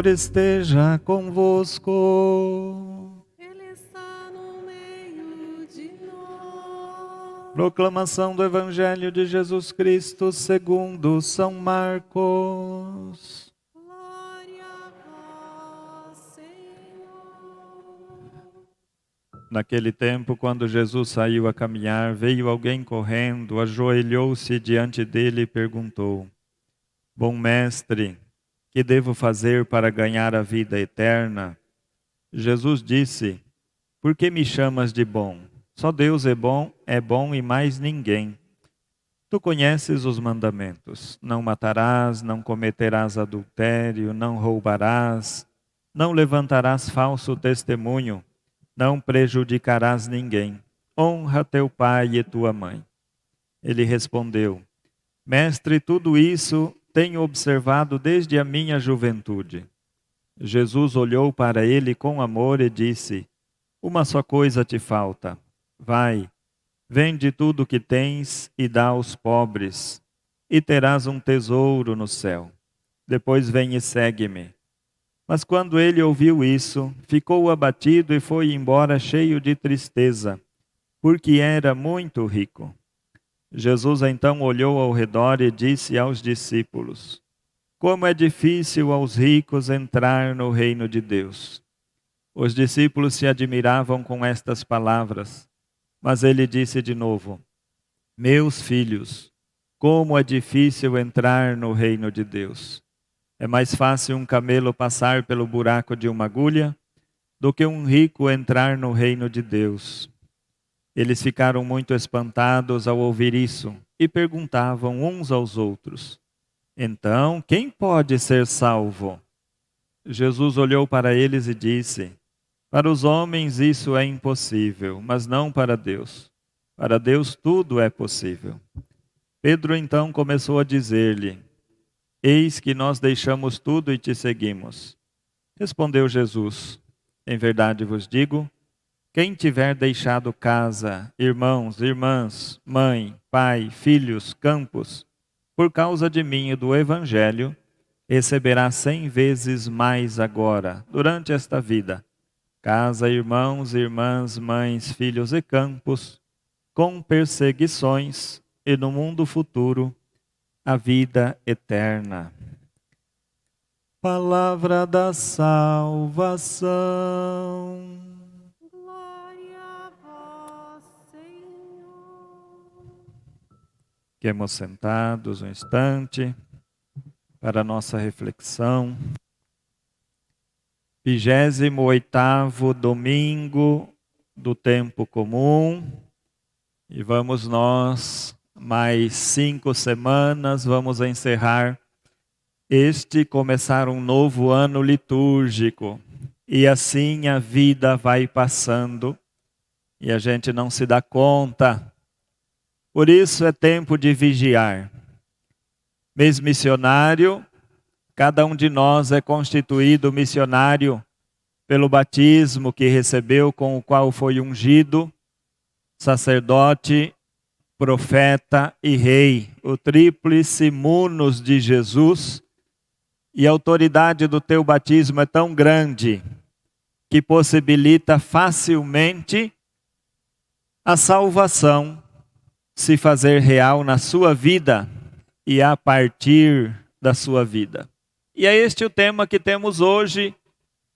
esteja convosco. Ele está no meio de nós. Proclamação do Evangelho de Jesus Cristo segundo São Marcos. Glória a vós, Senhor. Naquele tempo, quando Jesus saiu a caminhar, veio alguém correndo, ajoelhou-se diante dele e perguntou: Bom mestre, que devo fazer para ganhar a vida eterna? Jesus disse: Por que me chamas de bom? Só Deus é bom e mais ninguém. Tu conheces os mandamentos: não matarás, não cometerás adultério, não roubarás, não levantarás falso testemunho, não prejudicarás ninguém. Honra teu pai e tua mãe. Ele respondeu: Mestre, tudo isso tenho observado desde a minha juventude. Jesus olhou para ele com amor e disse: Uma só coisa te falta. Vai, vende tudo o que tens e dá aos pobres, e terás um tesouro no céu. Depois vem e segue-me. Mas quando ele ouviu isso, ficou abatido e foi embora cheio de tristeza, porque era muito rico. Jesus então olhou ao redor e disse aos discípulos: Como é difícil aos ricos entrar no reino de Deus. Os discípulos se admiravam com estas palavras, mas ele disse de novo: Meus filhos, como é difícil entrar no reino de Deus. É mais fácil um camelo passar pelo buraco de uma agulha do que um rico entrar no reino de Deus. Eles ficaram muito espantados ao ouvir isso e perguntavam uns aos outros: Então, quem pode ser salvo? Jesus olhou para eles e disse: Para os homens isso é impossível, mas não para Deus. Para Deus tudo é possível. Pedro então começou a dizer-lhe: Eis que nós deixamos tudo e te seguimos. Respondeu Jesus: Em verdade vos digo, quem tiver deixado casa, irmãos, irmãs, mãe, pai, filhos, campos, por causa de mim e do Evangelho, receberá 100 vezes mais agora, durante esta vida, casa, irmãos, irmãs, mães, filhos e campos, com perseguições, e no mundo futuro, a vida eterna. Palavra da salvação. Glória a vós, Senhor. Fiquemos sentados um instante para a nossa reflexão. 28º domingo do tempo comum. E vamos nós, mais 5 semanas, vamos encerrar começar um novo ano litúrgico. E assim a vida vai passando e a gente não se dá conta. Por isso é tempo de vigiar. Mês missionário, cada um de nós é constituído missionário pelo batismo que recebeu, com o qual foi ungido, sacerdote, profeta e rei, o tríplice munus de Jesus. E a autoridade do teu batismo é tão grande que possibilita facilmente a salvação se fazer real na sua vida e a partir da sua vida. E é este o tema que temos hoje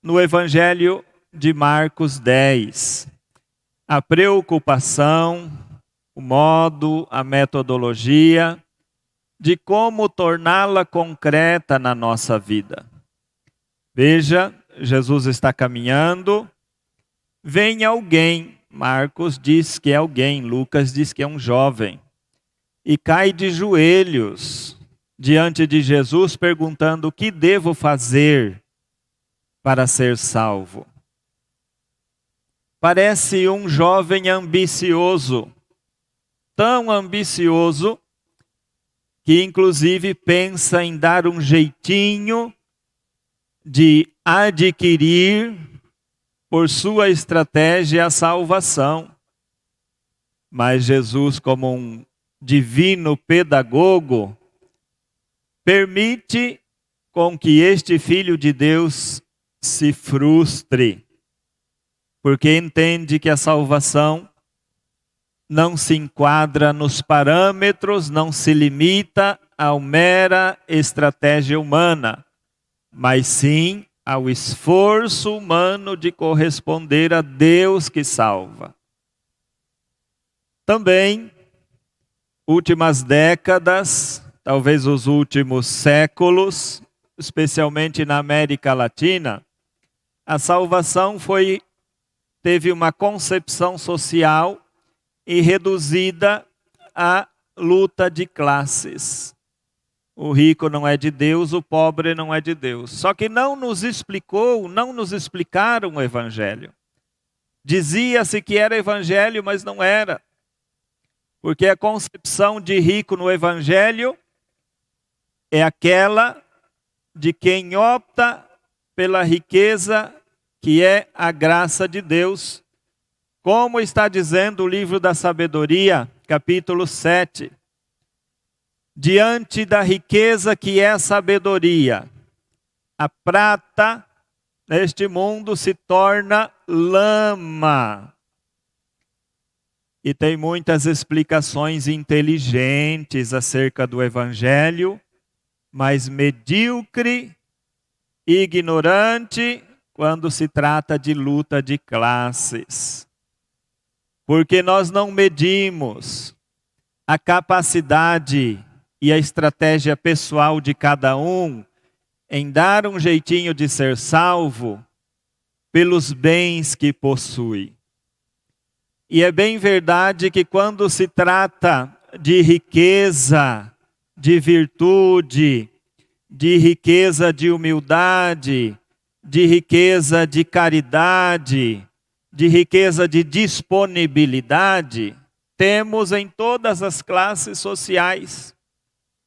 no Evangelho de Marcos 10. A preocupação, o modo, a metodologia de como torná-la concreta na nossa vida. Veja, Jesus está caminhando, vem alguém, Marcos diz que é alguém, Lucas diz que é um jovem, e cai de joelhos diante de Jesus perguntando: o que devo fazer para ser salvo? Parece um jovem ambicioso, tão ambicioso, que inclusive pensa em dar um jeitinho de adquirir por sua estratégia a salvação. Mas Jesus, como um divino pedagogo, permite com que este Filho de Deus se frustre, porque entende que a salvação não se enquadra nos parâmetros, não se limita a mera estratégia humana, mas sim ao esforço humano de corresponder a Deus que salva. Também, últimas décadas, talvez os últimos séculos, especialmente na América Latina, a salvação teve uma concepção social e reduzida à luta de classes. O rico não é de Deus, o pobre não é de Deus. Só que não nos explicaram o evangelho. Dizia-se que era evangelho, mas não era. Porque a concepção de rico no evangelho é aquela de quem opta pela riqueza que é a graça de Deus. Como está dizendo o livro da sabedoria, capítulo 7. Diante da riqueza que é a sabedoria, a prata neste mundo se torna lama. E tem muitas explicações inteligentes acerca do evangelho, mas medíocre, ignorante, quando se trata de luta de classes. Porque nós não medimos a capacidade e a estratégia pessoal de cada um em dar um jeitinho de ser salvo pelos bens que possui. E é bem verdade que quando se trata de riqueza, de virtude, de riqueza de humildade, de riqueza de caridade, de riqueza de disponibilidade, temos em todas as classes sociais.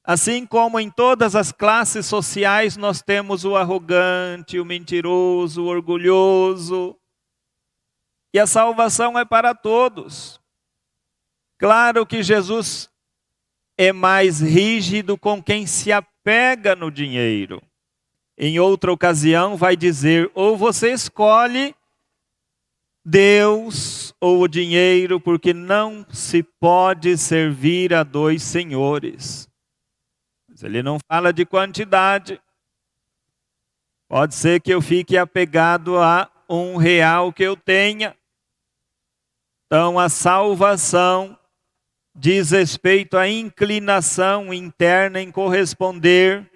Assim como em todas as classes sociais nós temos o arrogante, o mentiroso, o orgulhoso. E a salvação é para todos. Claro que Jesus é mais rígido com quem se apega no dinheiro. Em outra ocasião vai dizer, ou você escolhe Deus ou o dinheiro, porque não se pode servir a dois senhores. Mas ele não fala de quantidade. Pode ser que eu fique apegado a R$1 que eu tenha. Então a salvação diz respeito à inclinação interna em corresponder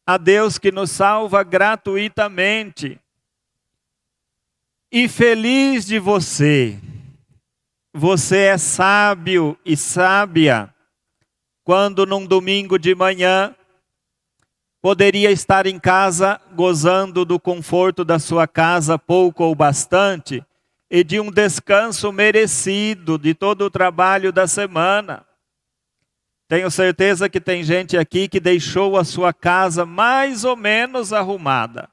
a Deus que nos salva gratuitamente. E feliz de você, você é sábio e sábia, quando num domingo de manhã poderia estar em casa gozando do conforto da sua casa, pouco ou bastante, e de um descanso merecido de todo o trabalho da semana. Tenho certeza que tem gente aqui que deixou a sua casa mais ou menos arrumada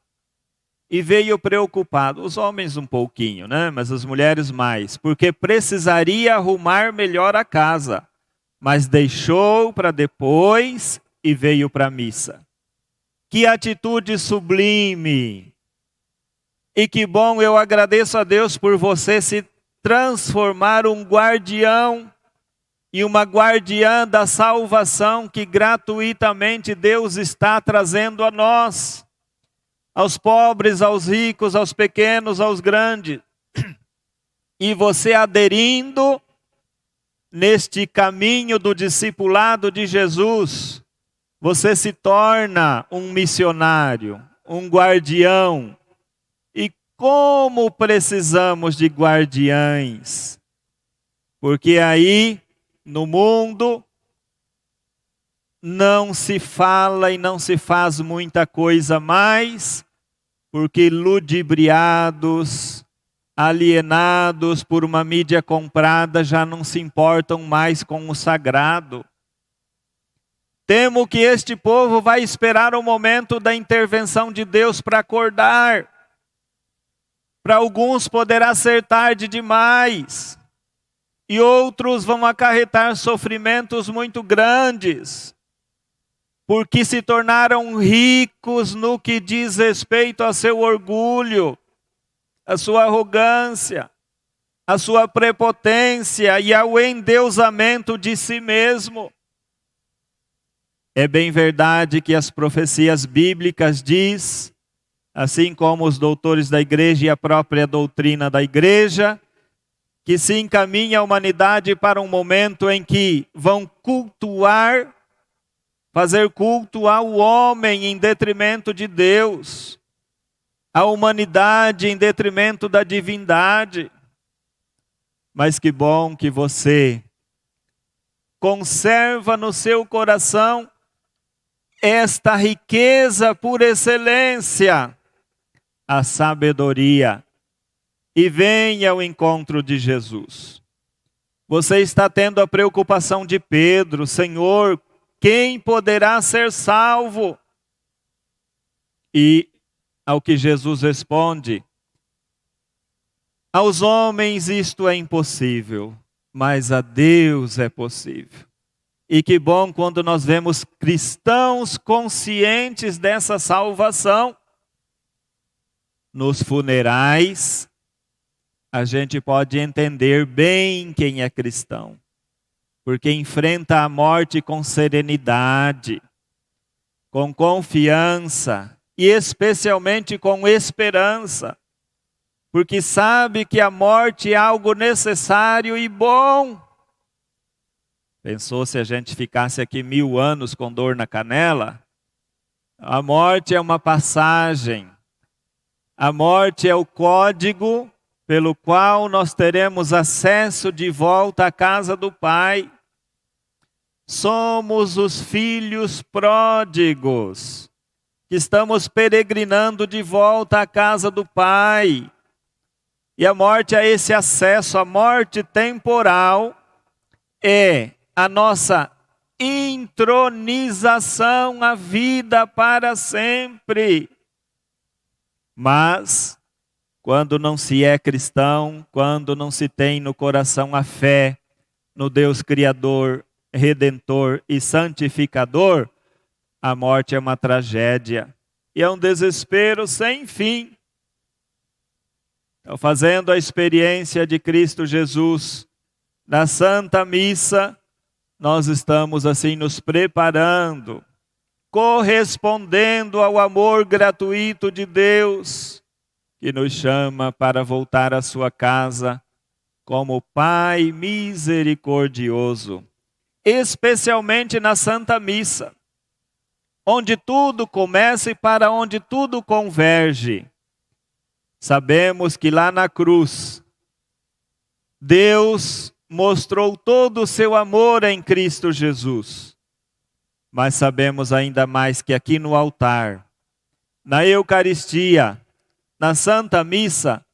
e veio preocupado. Os homens um pouquinho, né? Mas as mulheres mais, porque precisaria arrumar melhor a casa, mas deixou para depois e veio para a missa. Que atitude sublime! E que bom, eu agradeço a Deus por você se transformar um guardião e uma guardiã da salvação que gratuitamente Deus está trazendo a nós, aos pobres, aos ricos, aos pequenos, aos grandes. E você aderindo neste caminho do discipulado de Jesus, você se torna um missionário, um guardião. E como precisamos de guardiães, porque aí no mundo não se fala e não se faz muita coisa mais, porque ludibriados, alienados por uma mídia comprada, já não se importam mais com o sagrado. Temo que este povo vai esperar o momento da intervenção de Deus para acordar. Para alguns poderá ser tarde demais, e outros vão acarretar sofrimentos muito grandes. porque se tornaram ricos no que diz respeito a seu orgulho, a sua arrogância, a sua prepotência e ao endeusamento de si mesmo. É bem verdade que as profecias bíblicas diz, assim como os doutores da igreja e a própria doutrina da igreja, que se encaminha a humanidade para um momento em que vão fazer culto ao homem em detrimento de Deus, a humanidade em detrimento da divindade. Mas que bom que você conserva no seu coração esta riqueza por excelência, a sabedoria, e venha ao encontro de Jesus. Você está tendo a preocupação de Pedro: Senhor, quem poderá ser salvo? E ao que Jesus responde: aos homens isto é impossível, mas a Deus é possível. E que bom quando nós vemos cristãos conscientes dessa salvação. Nos funerais, a gente pode entender bem quem é cristão, porque enfrenta a morte com serenidade, com confiança e especialmente com esperança, porque sabe que a morte é algo necessário e bom. Pensou se a gente ficasse aqui 1000 anos com dor na canela? A morte é uma passagem, a morte é o código pelo qual nós teremos acesso de volta à casa do Pai. Somos os filhos pródigos, que estamos peregrinando de volta à casa do Pai. E a morte é esse acesso. A morte temporal é a nossa intronização à vida para sempre. Mas quando não se é cristão, quando não se tem no coração a fé no Deus Criador, Redentor e Santificador, a morte é uma tragédia e é um desespero sem fim. Então, fazendo a experiência de Cristo Jesus na Santa Missa, nós estamos assim nos preparando, correspondendo ao amor gratuito de Deus, que nos chama para voltar à sua casa como Pai misericordioso, especialmente na Santa Missa, onde tudo começa e para onde tudo converge. Sabemos que lá na cruz, Deus mostrou todo o seu amor em Cristo Jesus. Mas sabemos ainda mais que aqui no altar, na Eucaristia, na Santa Missa,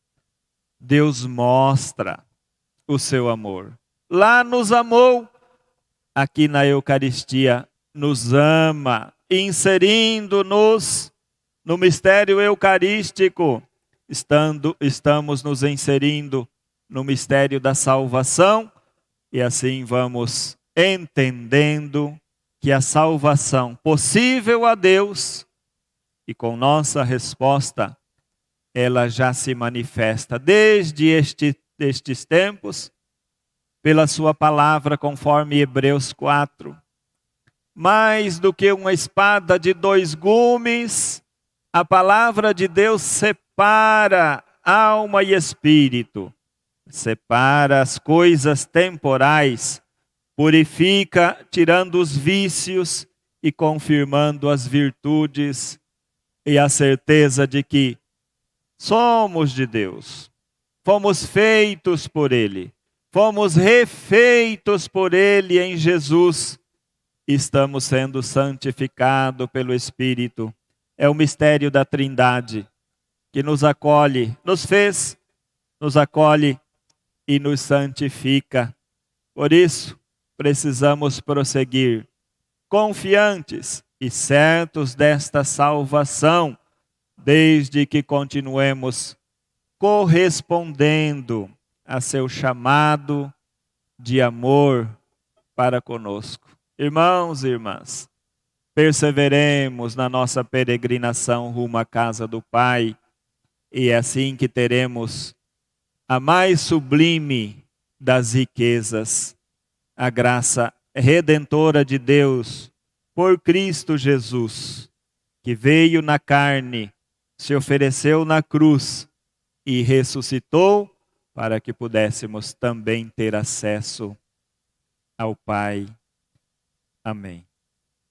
Deus mostra o seu amor. Lá nos amou, aqui na Eucaristia nos ama, inserindo-nos no mistério eucarístico. Estamos nos inserindo no mistério da salvação e assim vamos entendendo que a salvação possível a Deus e com nossa resposta, ela já se manifesta desde estes tempos, pela sua palavra, conforme Hebreus 4. Mais do que uma espada de 2 gumes, a palavra de Deus separa alma e espírito, separa as coisas temporais, purifica, tirando os vícios e confirmando as virtudes, e a certeza de que somos de Deus, fomos feitos por Ele, fomos refeitos por Ele em Jesus, estamos sendo santificados pelo Espírito. É o mistério da Trindade que nos acolhe, nos fez, nos acolhe e nos santifica. Por isso, precisamos prosseguir confiantes e certos desta salvação, desde que continuemos correspondendo a seu chamado de amor para conosco. Irmãos e irmãs, perseveremos na nossa peregrinação rumo à casa do Pai, e é assim que teremos a mais sublime das riquezas, a graça redentora de Deus por Cristo Jesus, que veio na carne, se ofereceu na cruz e ressuscitou para que pudéssemos também ter acesso ao Pai. Amém.